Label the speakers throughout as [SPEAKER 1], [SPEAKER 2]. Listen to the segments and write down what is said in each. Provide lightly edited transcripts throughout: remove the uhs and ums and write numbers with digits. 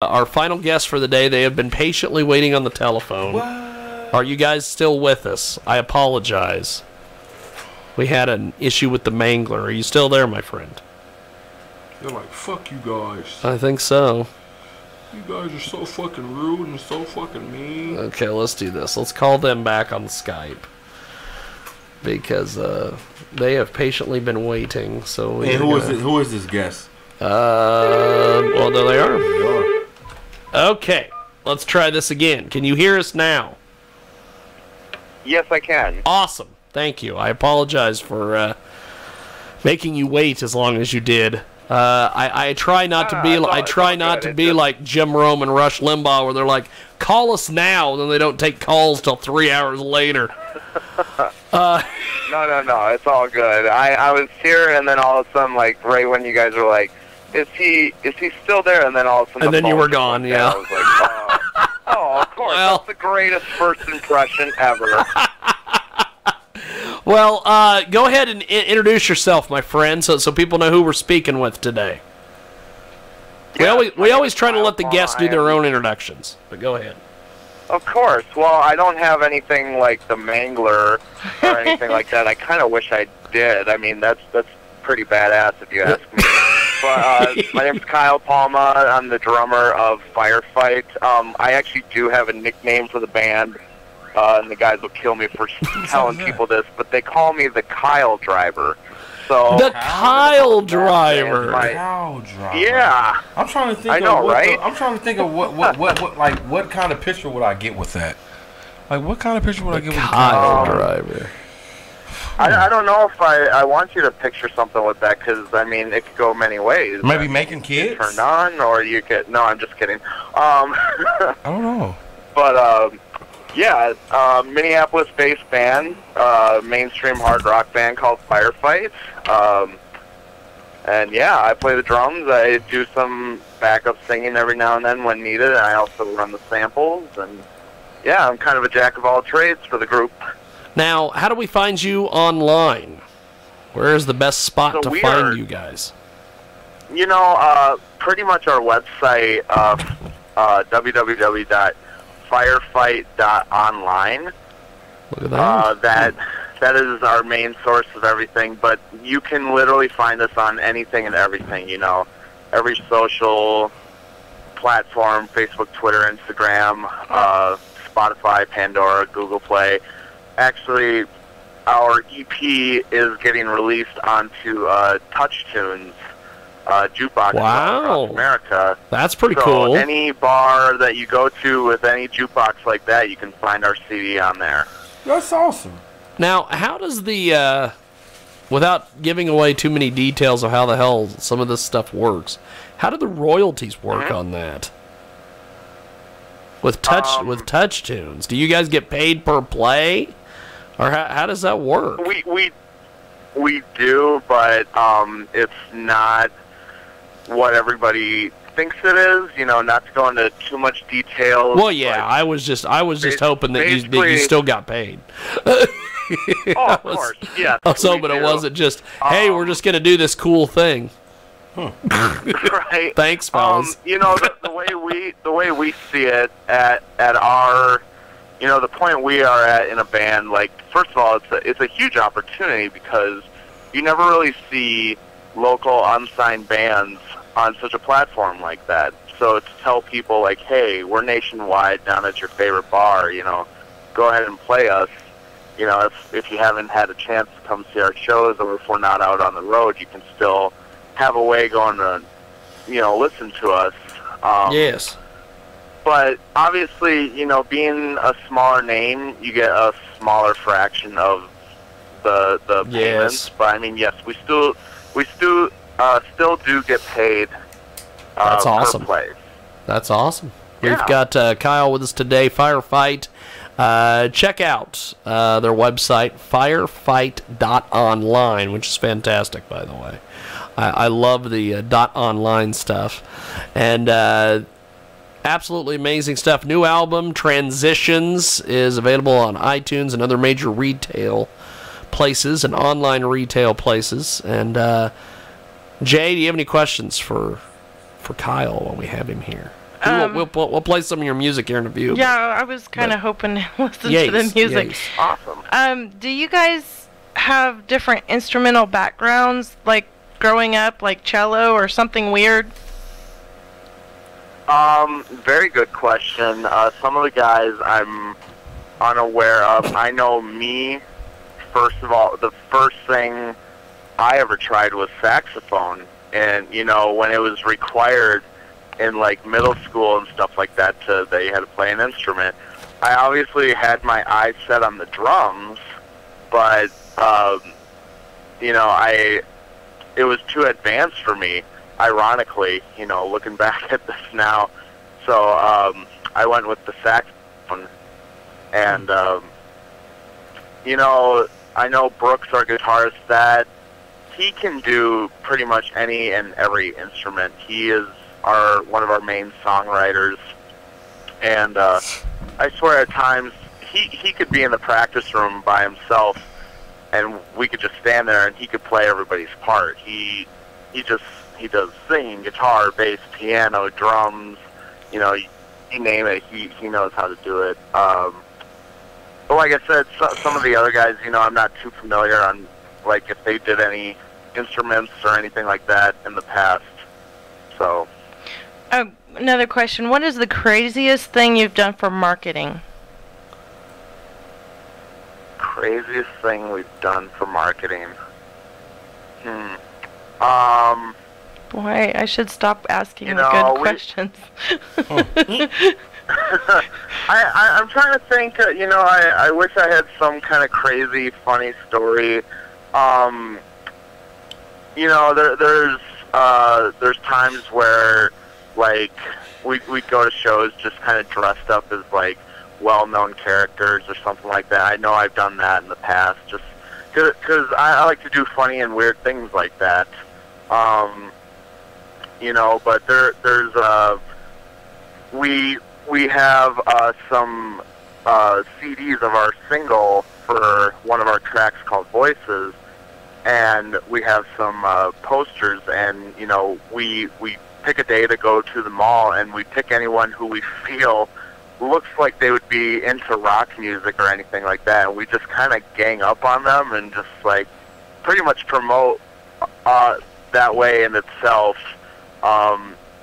[SPEAKER 1] Our final guest for the day, they have been patiently waiting on the telephone.
[SPEAKER 2] What?
[SPEAKER 1] Are you guys still with us? I apologize. We had an issue with the Mangler. Are you still there, my friend?
[SPEAKER 2] They're like, fuck you guys.
[SPEAKER 1] I think so.
[SPEAKER 2] You guys are so fucking rude and so fucking mean.
[SPEAKER 1] Okay, let's do this. Let's call them back on Skype. Because they have patiently been waiting. So
[SPEAKER 2] and who is this guest?
[SPEAKER 1] Well, there they are. Okay, let's try this again. Can you hear us now?
[SPEAKER 3] Yes, I can.
[SPEAKER 1] Awesome. Thank you. I apologize for making you wait as long as you did. I try not to be. I try not to be like Jim Rome and Rush Limbaugh, where they're like, "Call us now," and then they don't take calls till 3 hours later.
[SPEAKER 3] No, it's all good. I was here, and then all of a sudden, like right when you guys were like, "Is he still there?" And then all of a sudden,
[SPEAKER 1] and then you were gone. Yeah.
[SPEAKER 3] I was like, oh, of course,
[SPEAKER 1] well,
[SPEAKER 3] that's the greatest first impression ever.
[SPEAKER 1] Well, go ahead and introduce yourself, my friend, so people know who we're speaking with today.
[SPEAKER 3] Yeah,
[SPEAKER 1] we always try to let the guests do their own introductions, but go ahead.
[SPEAKER 3] Of course. Well, I don't have anything like the Mangler or anything like that. I kind of wish I did. I mean, that's pretty badass if you ask me. But my name's Kyle Palma. I'm the drummer of Firefight. I actually do have a nickname for the band. And the guys will kill me for telling people this, but they call me the Kyle Driver. So
[SPEAKER 1] the Kyle Driver.
[SPEAKER 2] Kyle Driver.
[SPEAKER 3] Yeah.
[SPEAKER 2] I'm trying to think.
[SPEAKER 3] I know, right?
[SPEAKER 2] I'm trying to think of what kind of picture would I get with that? Like, what kind of picture would I get with
[SPEAKER 1] Kyle Driver?
[SPEAKER 3] I don't know if I want you to picture something with that, because I mean it could go many ways.
[SPEAKER 2] Maybe making kids.
[SPEAKER 3] Turn on, or you could. No, I'm just kidding.
[SPEAKER 2] I don't know.
[SPEAKER 3] But yeah, Minneapolis-based band, mainstream hard rock band called Firefight. And yeah, I play the drums. I do some backup singing every now and then when needed. And I also run the samples. And yeah, I'm kind of a jack of all trades for the group.
[SPEAKER 1] Now, how do we find you online? Where is the best spot to find you guys?
[SPEAKER 3] You know, pretty much our website, www.firefight.online.
[SPEAKER 1] Look at that.
[SPEAKER 3] That is our main source of everything, but you can literally find us on anything and everything, you know. Every social platform, Facebook, Twitter, Instagram, Spotify, Pandora, Google Play. Actually, our EP is getting released onto TouchTunes jukebox across America.
[SPEAKER 1] That's pretty
[SPEAKER 3] so
[SPEAKER 1] cool.
[SPEAKER 3] Any bar that you go to with any jukebox like that, you can find our CD on there.
[SPEAKER 2] That's awesome.
[SPEAKER 1] Now, how does the, without giving away too many details of how the hell some of this stuff works, how do the royalties work on that? With TouchTunes, do you guys get paid per play, or how does that work?
[SPEAKER 3] We do, but it's not what everybody thinks it is. You know, not to go into too much detail.
[SPEAKER 1] Well, yeah, I was just hoping that you still got paid.
[SPEAKER 3] Of course, yeah.
[SPEAKER 1] I was hoping it wasn't just, hey, we're just gonna do this cool thing.
[SPEAKER 3] Right.
[SPEAKER 1] Thanks, fellas.
[SPEAKER 3] You know, the way we see it at our, you know, the point we are at in a band. Like, first of all, it's a huge opportunity because you never really see local unsigned bands on such a platform like that. So to tell people like, hey, we're nationwide down at your favorite bar, you know, go ahead and play us. You know, if you haven't had a chance to come see our shows, or if we're not out on the road, you can still have a way going to, you know, listen to us.
[SPEAKER 1] Yes.
[SPEAKER 3] But obviously, you know, being a smaller name, you get a smaller fraction of the payments. But I mean, yes, we still do get paid.
[SPEAKER 1] That's awesome.
[SPEAKER 3] Per play.
[SPEAKER 1] That's awesome.
[SPEAKER 3] Yeah.
[SPEAKER 1] We've got Kyle with us today. Firefight. Check out their website, firefight.online, which is fantastic, by the way. I love the .online stuff. And absolutely amazing stuff. New album, Transitions, is available on iTunes and other major retail places and online retail places. And Jay, do you have any questions for Kyle when we have him here? We'll play some of your music here in a few.
[SPEAKER 4] Yeah, I was kind of hoping to listen to the music.
[SPEAKER 3] Awesome.
[SPEAKER 4] Do you guys have different instrumental backgrounds, like growing up, like cello or something weird?
[SPEAKER 3] Very good question. Some of the guys I'm unaware of. I know me, first of all, the first thing I ever tried was saxophone. And, you know, when it was required in, like, middle school and stuff like that, they had to play an instrument, I obviously had my eyes set on the drums, but, you know, it was too advanced for me, ironically, you know, looking back at this now. So I went with the saxophone. And, you know, I know Brooks, our guitarist, that he can do pretty much any and every instrument. He is one of our main songwriters. And I swear at times he could be in the practice room by himself, and we could just stand there and he could play everybody's part. He does singing, guitar, bass, piano, drums, you know, you name it, he knows how to do it. But like I said, some of the other guys, you know, I'm not too familiar on, like, if they did any instruments or anything like that in the past. So.
[SPEAKER 4] Another question. What is the craziest thing you've done for marketing?
[SPEAKER 3] Craziest thing we've done for marketing?
[SPEAKER 4] Boy, I should stop asking good questions.
[SPEAKER 3] I'm trying to think, you know, I wish I had some kind of crazy, funny story. You know, there's times where, like, we'd go to shows just kind of dressed up as, like, well-known characters or something like that. I know I've done that in the past, just because I like to do funny and weird things like that. You know, but there's we have some CDs of our single for one of our tracks called Voices, and we have some posters, and, you know, we pick a day to go to the mall, and we pick anyone who we feel looks like they would be into rock music or anything like that, and we just kind of gang up on them and just, like, pretty much promote that way in itself.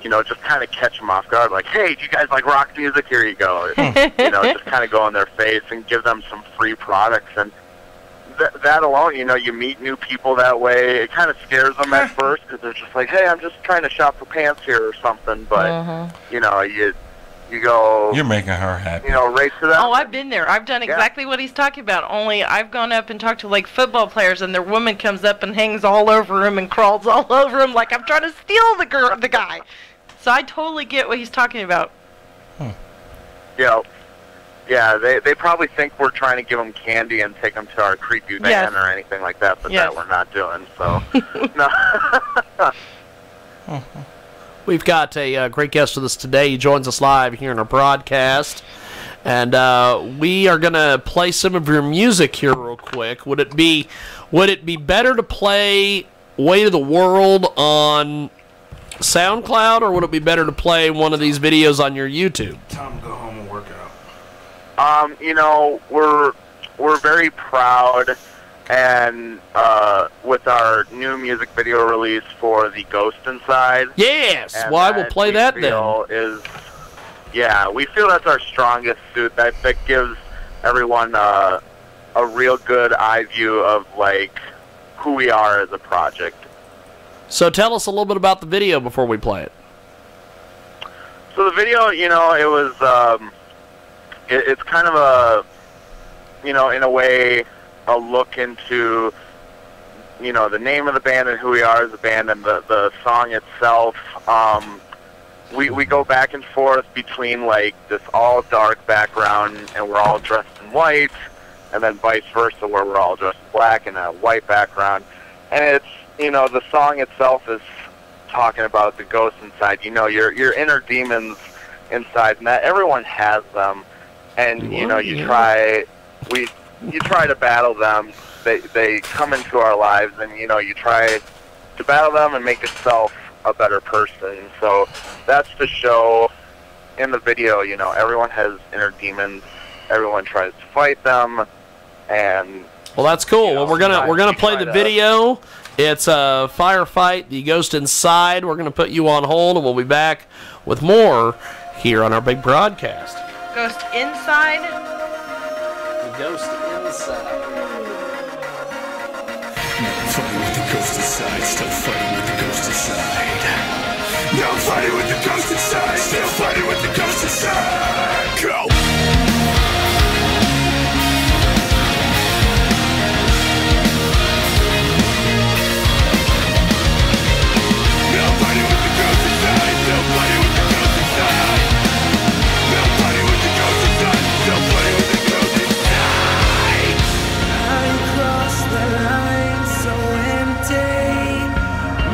[SPEAKER 3] You know, just kind of catch them off guard, like, hey, do you guys like rock music? Here you go. You know, just kind of go in their face and give them some free products. And that alone, you know, you meet new people that way. It kind of scares them at first because they're just like, hey, I'm just trying to shop for pants here or something. But, you know, you go...
[SPEAKER 2] You're making her happy.
[SPEAKER 3] You know, race to them.
[SPEAKER 4] Oh, I've been there. I've done exactly what he's talking about. Only I've gone up and talked to, like, football players, and their woman comes up and hangs all over him and crawls all over him like I'm trying to steal the guy. So I totally get what he's talking about.
[SPEAKER 3] Yeah, they probably think we're trying to give them candy and take them to our creepy van or anything like that, but that we're not doing. So, no.
[SPEAKER 1] We've got a great guest with us today. He joins us live here in our broadcast, and we are going to play some of your music here real quick. Would it be better to play "Way to the World" on SoundCloud, or would it be better to play one of these videos on your YouTube?
[SPEAKER 2] Time to go home and work out.
[SPEAKER 3] You know, we're very proud, and with our new music video release for the Ghost Inside.
[SPEAKER 1] Yes, well, I will play that then.
[SPEAKER 3] We feel that's our strongest suit. That gives everyone a real good eye view of, like, who we are as a project.
[SPEAKER 1] So tell us a little bit about the video before we play it.
[SPEAKER 3] So the video, you know, it was, it's kind of a, you know, in a way, a look into, you know, the name of the band and who we are as a band, and the song itself. We go back and forth between, like, this all dark background, and we're all dressed in white, and then vice versa, where we're all dressed in black and a white background. And it's, you know, the song itself is talking about the ghosts inside. You know, your inner demons inside, and that everyone has them. And, you know, you try to battle them. They come into our lives, and, you know, you try to battle them and make yourself a better person. So that's to show, in the video, you know, everyone has inner demons. Everyone tries to fight them, and
[SPEAKER 1] well, that's cool.
[SPEAKER 3] You know,
[SPEAKER 1] Well, we're gonna play the
[SPEAKER 3] try to-
[SPEAKER 1] video. It's a firefight. The Ghost Inside. We're gonna put you on hold, and we'll be back with more here on our big broadcast.
[SPEAKER 4] Ghost inside.
[SPEAKER 1] The Ghost Inside.
[SPEAKER 5] Fighting with the ghost inside, still fighting with the ghost inside. Now I'm fighting with the ghost inside, still fighting with the ghost inside. Go! Now I'm fighting with the ghost inside, still fighting with the ghost inside. Now I'm fighting with the ghost inside, still fighting with the ghost inside.
[SPEAKER 6] I crossed the line so empty.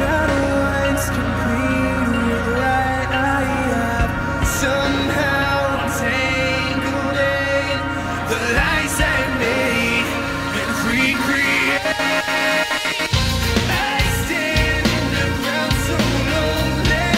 [SPEAKER 6] Not once complete with what I have. Somehow tangled in the lies I made and recreate. I stand in the ground so lonely,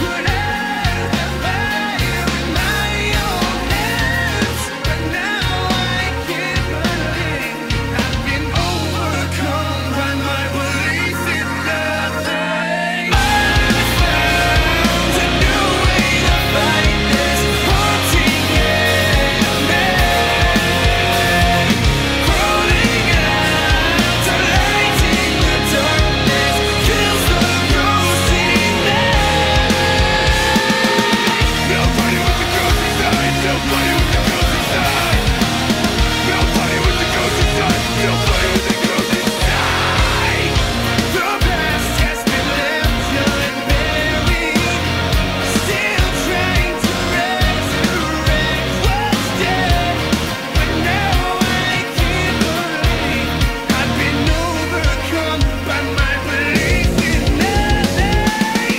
[SPEAKER 6] put out the fire with my own hands. But now I can't believe I've been overcome by my belief in nothing. I found a new way to fight this haunting enemy. Crawling out to lighting the darkness, kills the ghost in me.
[SPEAKER 5] Now I'm fighting with the ghost inside, still fighting with the ghost inside. Now I'm fighting with the ghost inside, still fighting with the ghost inside.
[SPEAKER 6] The past has been left unburied, still trying to resurrect what's dead. But now I can't believe I've been overcome by my belief in nothing.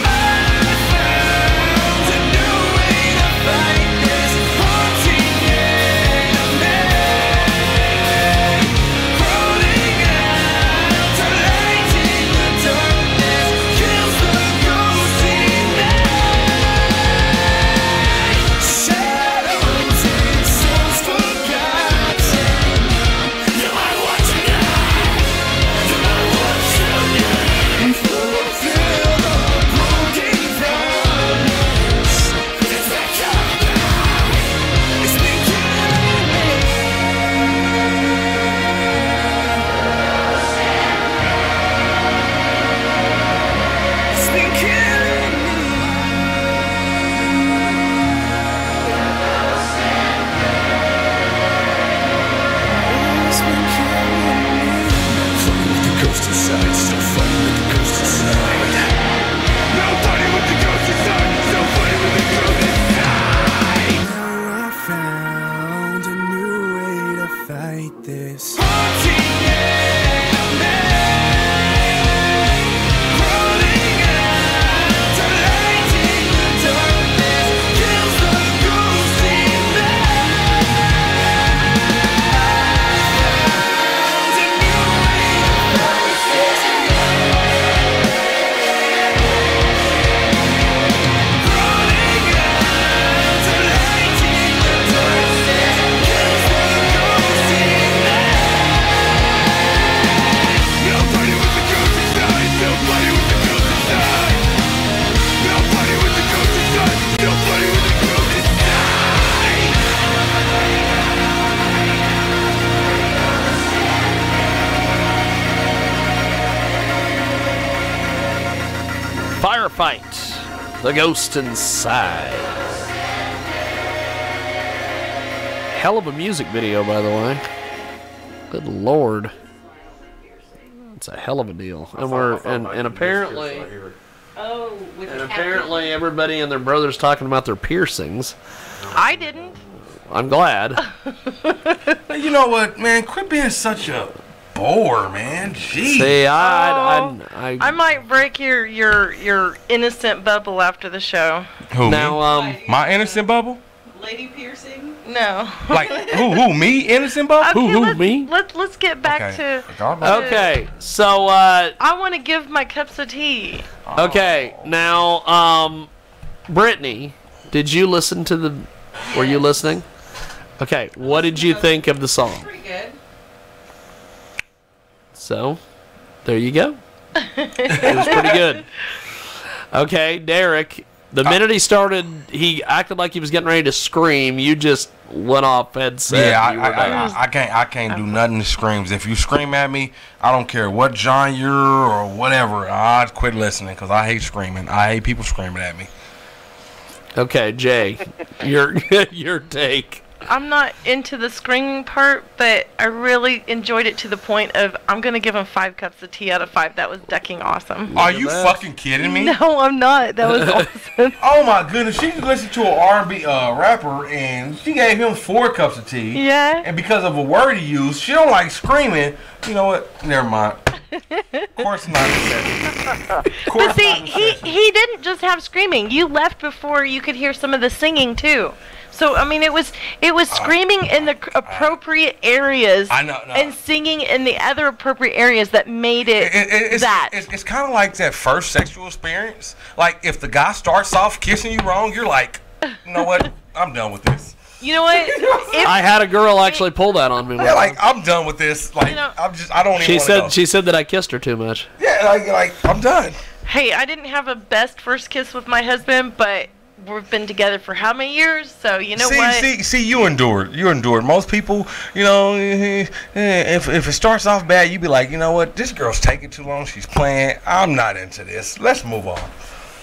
[SPEAKER 6] I found a new way to fight this haunting enemy. Crawling out to lighting the darkness, kills the ghost in me. Shadows and souls forgotten. No matter what you got, no matter what you need, fulfill the broken promise. It's been killing me. It's been killing me. It's been killing me. It's been killing me.
[SPEAKER 5] Fighting with the ghost inside, still fighting with the ghost inside. Now I'm fighting with the ghost inside, still fighting with the ghost inside.
[SPEAKER 6] Now I found a new way to fight this haunting enemy. Crawling out to lighting the darkness, kills the ghost in me. Found a new way to fight this. Crawling out to lighting the darkness, kills the ghost in me.
[SPEAKER 5] Now I'm fighting with the ghost inside, still fighting with the ghost inside. Now I'm fighting with the ghost inside, still fighting with the ghost
[SPEAKER 1] Firefight. The Ghost Inside. Hell of a music video, by the way. Good lord. It's a hell of a deal. And apparently
[SPEAKER 4] Oh, with
[SPEAKER 1] and apparently everybody and their brother's talking about their piercings.
[SPEAKER 4] I didn't.
[SPEAKER 1] I'm glad.
[SPEAKER 2] You know what, man? Quit being such a bore, man. Jeez.
[SPEAKER 1] See,
[SPEAKER 4] I might break your innocent bubble after the show.
[SPEAKER 2] Who,
[SPEAKER 1] now
[SPEAKER 2] me? My innocent bubble?
[SPEAKER 7] Lady piercing?
[SPEAKER 4] No.
[SPEAKER 2] Like who? Me? Innocent bubble?
[SPEAKER 4] Okay,
[SPEAKER 1] me?
[SPEAKER 4] Let's get back
[SPEAKER 2] Okay.
[SPEAKER 4] to.
[SPEAKER 2] Forgot about
[SPEAKER 1] Okay, so
[SPEAKER 4] I want to give my cups of tea.
[SPEAKER 1] okay, now Brittany, Did you listen to the? Were you listening? Okay. What did you think of the song?
[SPEAKER 4] Pretty good.
[SPEAKER 1] So, there you go. It was pretty good. Okay, Derek. The minute he started, he acted like he was getting ready to scream. You just went off and said,
[SPEAKER 2] Yeah,
[SPEAKER 1] you were done.
[SPEAKER 2] I can't do nothing that screams. If you scream at me, I don't care what genre or whatever. I'd quit listening because I hate screaming. I hate people screaming at me.
[SPEAKER 1] Okay, Jay, your take.
[SPEAKER 4] I'm not into the screaming part, but I really enjoyed it to the point of I'm gonna give him 5 cups of tea out of 5. That was decking awesome.
[SPEAKER 2] Are you fucking kidding me?
[SPEAKER 4] No, I'm not. That was awesome.
[SPEAKER 2] Oh my goodness, she listened to an R&B rapper and she gave him 4 cups of tea.
[SPEAKER 4] Yeah.
[SPEAKER 2] And because of a word he used, she don't like screaming. You know what? Never mind. Of course not.
[SPEAKER 4] But see, he didn't just have screaming. You left before you could hear some of the singing too. So I mean, it was screaming in the appropriate areas
[SPEAKER 2] I know, no.
[SPEAKER 4] and singing in the other appropriate areas that made it that.
[SPEAKER 2] It's kind of like that first sexual experience. Like if the guy starts off kissing you wrong, you're like, you know what? I'm done with this.
[SPEAKER 4] You know what? If,
[SPEAKER 1] I had a girl actually pull that on me.
[SPEAKER 2] Yeah, like I'm done with this. Like
[SPEAKER 4] You know-
[SPEAKER 2] I don't even.
[SPEAKER 1] She
[SPEAKER 2] wanna
[SPEAKER 1] said
[SPEAKER 2] go.
[SPEAKER 1] she said that I kissed her too much.
[SPEAKER 2] Yeah, like I'm done.
[SPEAKER 4] hey, I didn't have a best first kiss with my husband, but we've been together for how many years? So you know what?
[SPEAKER 2] See, you endured. You endured. Most people, you know, if it starts off bad, you be like, you know what? This girl's taking too long. She's playing. I'm not into this. Let's move on.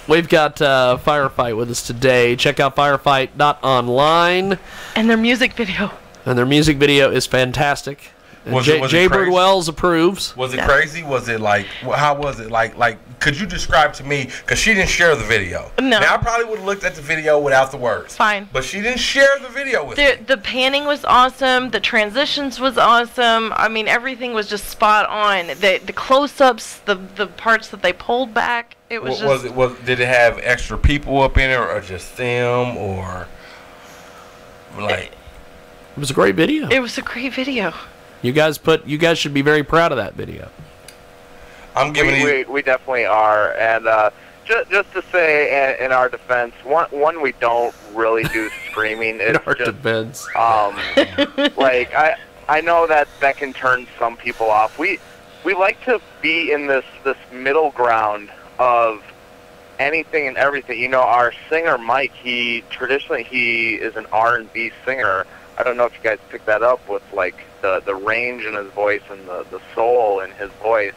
[SPEAKER 1] We've got Firefight with us today. Check out firefight.online.
[SPEAKER 4] And their music video.
[SPEAKER 1] And their music video is fantastic. And
[SPEAKER 2] Was it
[SPEAKER 1] Jay
[SPEAKER 2] crazy?
[SPEAKER 1] Birdwells approves.
[SPEAKER 2] Was it crazy? Was it like, how was it? Like, could you describe to me, because she didn't share the video.
[SPEAKER 4] No.
[SPEAKER 2] Now, I probably would have looked at the video without the words.
[SPEAKER 4] Fine.
[SPEAKER 2] But she didn't share the video with me.
[SPEAKER 4] The panning was awesome. The transitions was awesome. I mean, everything was just spot on. The close-ups, the parts that they pulled back, it was just...
[SPEAKER 2] Did it have extra people up in it, or just them, or like...
[SPEAKER 1] It was a great video.
[SPEAKER 4] It was a great video.
[SPEAKER 1] You guys should be very proud of that video.
[SPEAKER 2] I'm giving you...
[SPEAKER 3] We definitely are, and just to say in our defense, one we don't really do screaming.
[SPEAKER 1] In
[SPEAKER 3] It's
[SPEAKER 1] our
[SPEAKER 3] just,
[SPEAKER 1] defense.
[SPEAKER 3] like I know that can turn some people off. We like to be in this middle ground of anything and everything. You know, our singer Mike, he is an R&B singer. I don't know if you guys picked that up with like the range in his voice and the soul in his voice,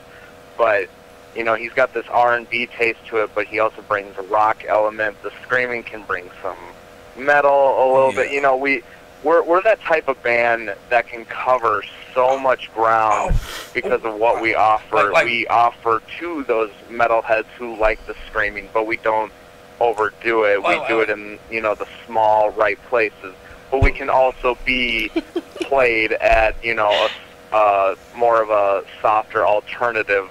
[SPEAKER 3] but you know, he's got this R&B taste to it, but he also brings a rock element. The screaming can bring some metal a little bit. You know, we're that type of band that can cover so much ground because of what we offer. We offer to those metalheads who like the screaming, but we don't overdo it. We do it in, you know, the small right places. But we can also be played at, you know, more of a softer alternative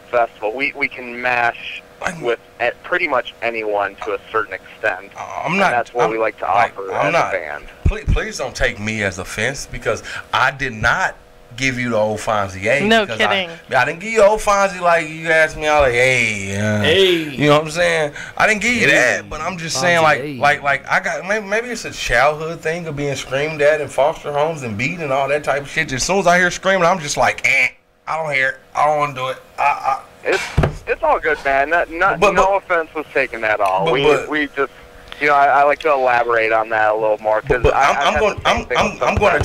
[SPEAKER 3] festival. We can mash with pretty much anyone to a certain extent.
[SPEAKER 2] I'm not.
[SPEAKER 3] And that's what we like to offer as a band.
[SPEAKER 2] Please don't take me as offense, because I did not give you the old Fonzie. Hey,
[SPEAKER 4] No kidding.
[SPEAKER 2] I didn't give you the old Fonzie like you asked me. I was like, hey, you know what I'm saying? I didn't give you that, but I'm just saying, like I got maybe it's a childhood thing of being screamed at in foster homes and beat and all that type of shit. As soon as I hear screaming, I'm just like, I don't hear it. I don't want to do it.
[SPEAKER 3] It's all good, man. No offense was taken at all. We just. You know, I like to elaborate on that a little more, because
[SPEAKER 2] I'm going to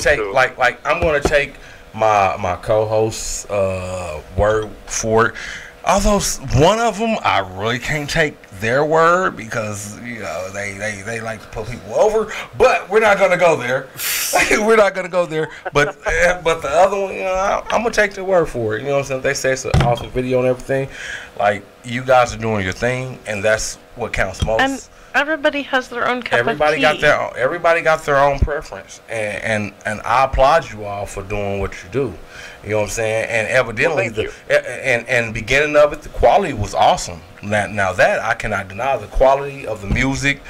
[SPEAKER 2] take my co-host's word for it. Although one of them, I really can't take their word, because you know they like to put people over. But we're not going to go there. We're not going to go there. But the other one, you know, I'm gonna take their word for it. You know what I'm saying? They say it's an awesome video and everything. Like, you guys are doing your thing, and that's what counts most.
[SPEAKER 4] And everybody has their own cup
[SPEAKER 2] Everybody
[SPEAKER 4] of tea.
[SPEAKER 2] Everybody got their own preference, and I applaud you all for doing what you do. You know what I'm saying? And evidently, and beginning of it, the quality was awesome. Now that I cannot deny, the quality of the music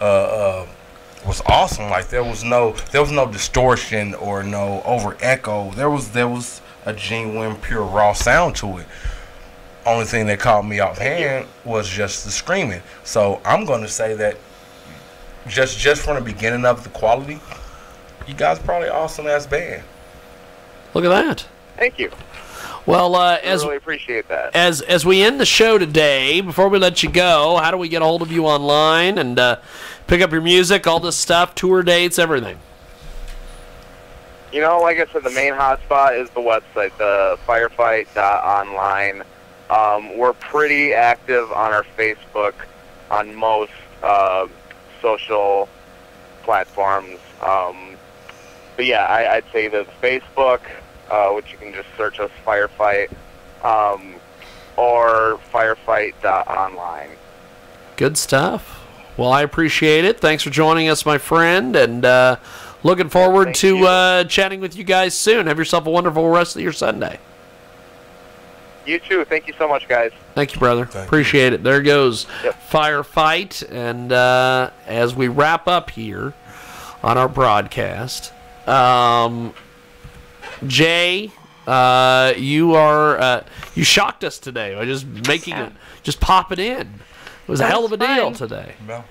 [SPEAKER 2] was awesome. Like, there was no distortion or no over echo. There was a genuine, pure, raw sound to it. Only thing that caught me off hand was just the screaming. So I'm going to say that just from the beginning of the quality, you guys are probably an awesome ass band.
[SPEAKER 1] Look at that.
[SPEAKER 3] Thank you.
[SPEAKER 1] Well,
[SPEAKER 3] I really appreciate that.
[SPEAKER 1] as we end the show today, before we let you go, how do we get a hold of you online and pick up your music, all this stuff, tour dates, everything?
[SPEAKER 3] You know, like I said, the main hotspot is the website, the firefight.online. We're pretty active on our Facebook, on most social platforms. But yeah, I'd say the Facebook, which you can just search us Firefight, or firefight.online.
[SPEAKER 1] Good stuff. Well, I appreciate it. Thanks for joining us, my friend, and looking forward to chatting with you guys soon. Have yourself a wonderful rest of your Sunday.
[SPEAKER 3] You too. Thank you so much, guys.
[SPEAKER 1] Thank you, brother. Appreciate it. There goes Firefight. And as we wrap up here on our broadcast, Jay, you shocked us today by just making it, just popping in. It was a hell of a deal today.
[SPEAKER 2] Well,